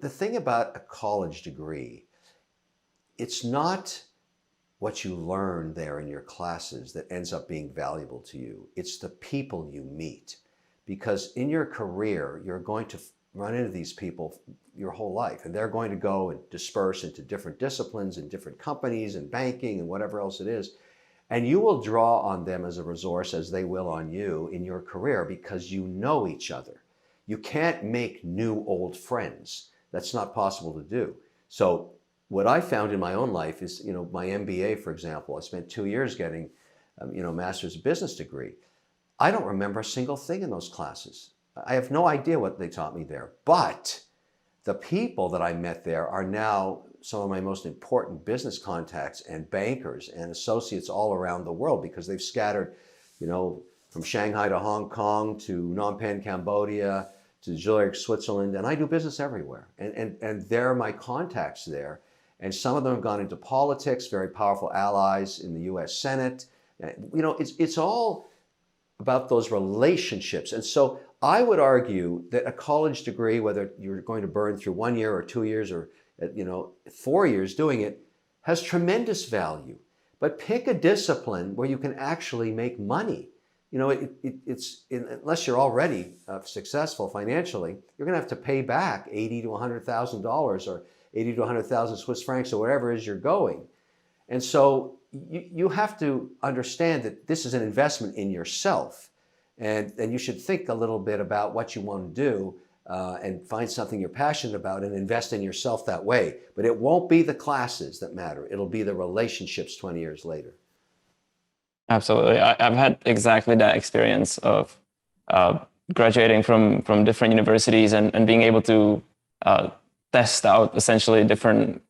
The thing about a college degree, it's not what you learn there in your classes that ends up being valuable to you. It's the people you meet. Because in your career, you're going to run into these people your whole life, and they're going to go and disperse into different disciplines and different companies and banking and whatever else it is. And you will draw on them as a resource as they will on you in your career because you know each other. You can't make new old friends. That's not possible to do. So what I found in my own life is, my MBA, for example, I spent 2 years getting, master's of business degree. I don't remember a single thing in those classes. I have no idea what they taught me there, but the people that I met there are now some of my most important business contacts and bankers and associates all around the world because they've scattered, from Shanghai to Hong Kong to Phnom Penh, Cambodia to Zurich, Switzerland, and I do business everywhere. And they're my contacts there. And some of them have gone into politics, very powerful allies in the US Senate. It's all about those relationships. And so I would argue that a college degree, whether you're going to burn through 1 year or 2 years or 4 years doing it, has tremendous value. But pick a discipline where you can actually make money. Unless you're already successful financially, you're going to have to pay back $80,000 to $100,000 or 80 to 100,000 Swiss francs or wherever it is you're going. And so you have to understand that this is an investment in yourself. And you should think a little bit about what you want to do and find something you're passionate about and invest in yourself that way. But it won't be the classes that matter. It'll be the relationships 20 years later. Absolutely. I've had exactly that experience of graduating from different universities and being able to test out essentially different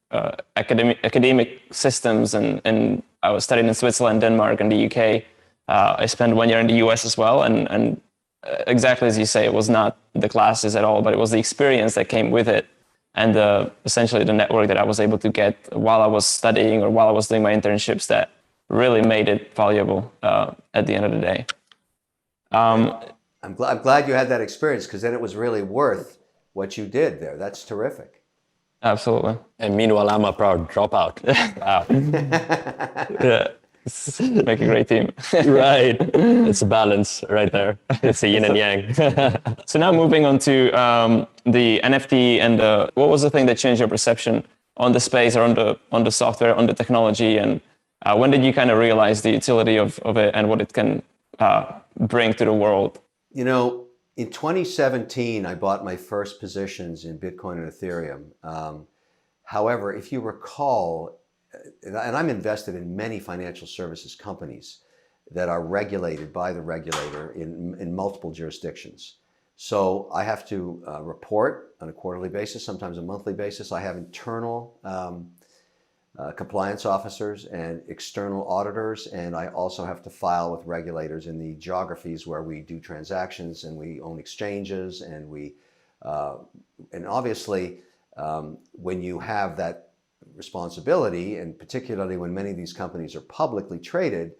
academic systems. And I was studying in Switzerland, Denmark, and the UK. I spent 1 year in the US as well. And exactly as you say, it was not the classes at all, but it was the experience that came with it. And essentially the network that I was able to get while I was studying or while I was doing my internships that really made it valuable at the end of the day. I'm glad you had that experience because then it was really worth what you did there. That's terrific. Absolutely. And meanwhile, I'm a proud dropout. Wow. Yeah. Make a great team. Right. It's a balance right there. It's a yin and yang. So now moving on to the NFT and what was the thing that changed your perception on the space or on the software, on the technology, and when did you kind of realize the utility of it and what it can bring to the world? In 2017, I bought my first positions in Bitcoin and Ethereum. However, if you recall, and I'm invested in many financial services companies that are regulated by the regulator in multiple jurisdictions. So I have to report on a quarterly basis, sometimes a monthly basis. I have internal compliance officers and external auditors, and I also have to file with regulators in the geographies where we do transactions and we own exchanges, and and obviously when you have that responsibility, and particularly when many of these companies are publicly traded,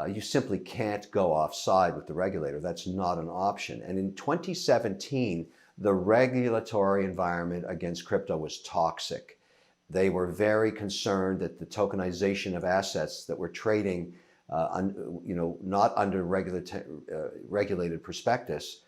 you simply can't go offside with the regulator. That's not an option. And in 2017, the regulatory environment against crypto was toxic. They were very concerned that the tokenization of assets that were trading, not under regulated prospectus,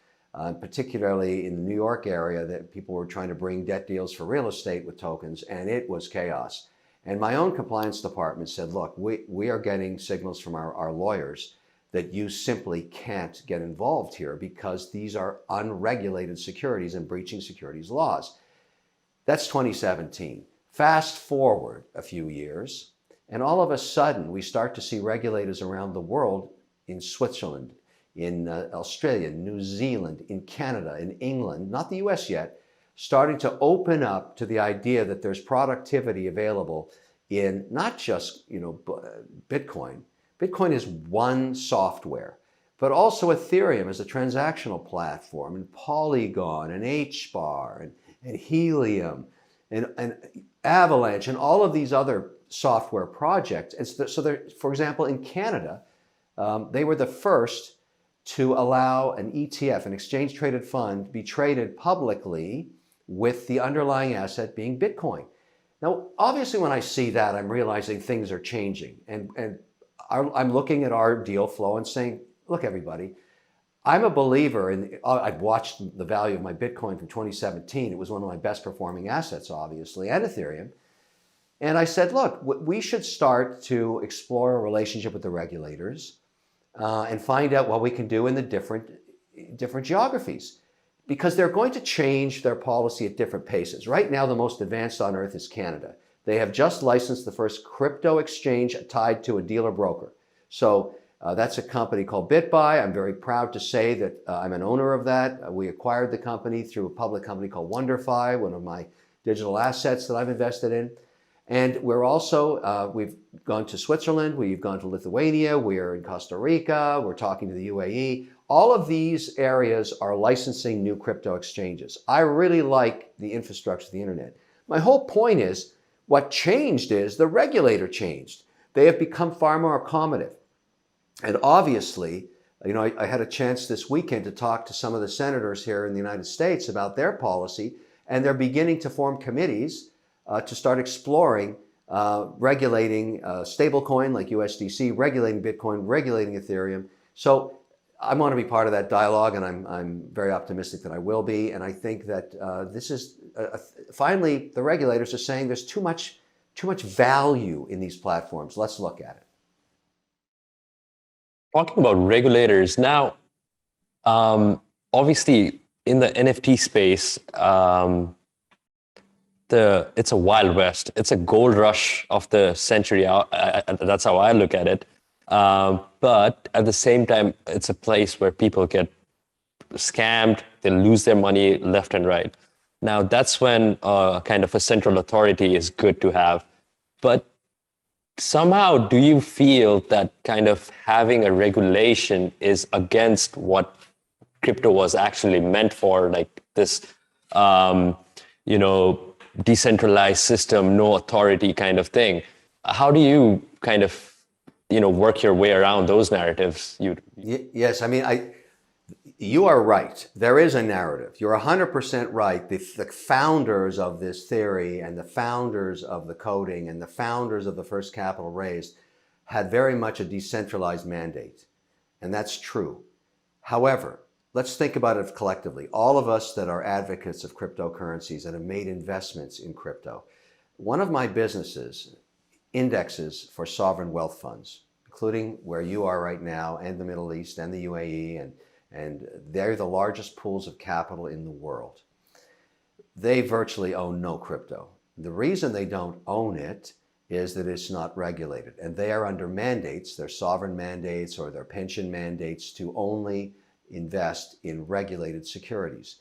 particularly in the New York area, that people were trying to bring debt deals for real estate with tokens, and it was chaos. And my own compliance department said, look, we are getting signals from our lawyers that you simply can't get involved here because these are unregulated securities and breaching securities laws. That's 2017. Fast forward a few years, and all of a sudden we start to see regulators around the world, in Switzerland, in Australia, New Zealand, in Canada, in England, not the US yet, starting to open up to the idea that there's productivity available in not just Bitcoin. Bitcoin is one software, but also Ethereum as a transactional platform, and Polygon, and HBAR, and Helium, and Avalanche, and all of these other software projects. And so, for example, in Canada, they were the first to allow an ETF, an exchange-traded fund, be traded publicly with the underlying asset being Bitcoin. Now, obviously, when I see that, I'm realizing things are changing. And I'm looking at our deal flow and saying, look, everybody, I'm a believer in, I've watched the value of my Bitcoin from 2017. It was one of my best performing assets, obviously, and Ethereum. And I said, look, we should start to explore a relationship with the regulators and find out what we can do in the different geographies, because they're going to change their policy at different paces. Right now, the most advanced on earth is Canada. They have just licensed the first crypto exchange tied to a dealer broker. So that's a company called BitBuy. I'm very proud to say that I'm an owner of that. We acquired the company through a public company called WonderFi, one of my digital assets that I've invested in. And we're also, we've gone to Switzerland, we've gone to Lithuania, we're in Costa Rica, we're talking to the UAE. All of these areas are licensing new crypto exchanges. I really like the infrastructure of the internet. My whole point is, what changed is the regulator changed. They have become far more accommodative. And obviously, you know, I had a chance this weekend to talk to some of the senators here in the United States about their policy, and they're beginning to form committees to start exploring regulating stablecoin like USDC, regulating Bitcoin, regulating Ethereum. So I want to be part of that dialogue, and I'm very optimistic that I will be. And I think that this is finally the regulators are saying there's too much value in these platforms. Let's look at it. Talking about regulators now, obviously in the NFT space, it's a wild west. It's a gold rush of the century. That's how I look at it. But at the same time, it's a place where people get scammed. They lose their money left and right. Now, that's when kind of a central authority is good to have. But somehow, do you feel that kind of having a regulation is against what crypto was actually meant for, like this, decentralized system, no authority kind of thing? How do you kind of, work your way around those narratives? Yes, I mean, you are right. There is a narrative. You're 100% right. The founders of this theory and the founders of the coding and the founders of the first capital raised had very much a decentralized mandate. And that's true. However, let's think about it collectively. All of us that are advocates of cryptocurrencies and have made investments in crypto. One of my businesses indexes for sovereign wealth funds, including where you are right now and the Middle East and the UAE, and they're the largest pools of capital in the world. They virtually own no crypto. The reason they don't own it is that it's not regulated, and they are under mandates, their sovereign mandates or their pension mandates, to only invest in regulated securities.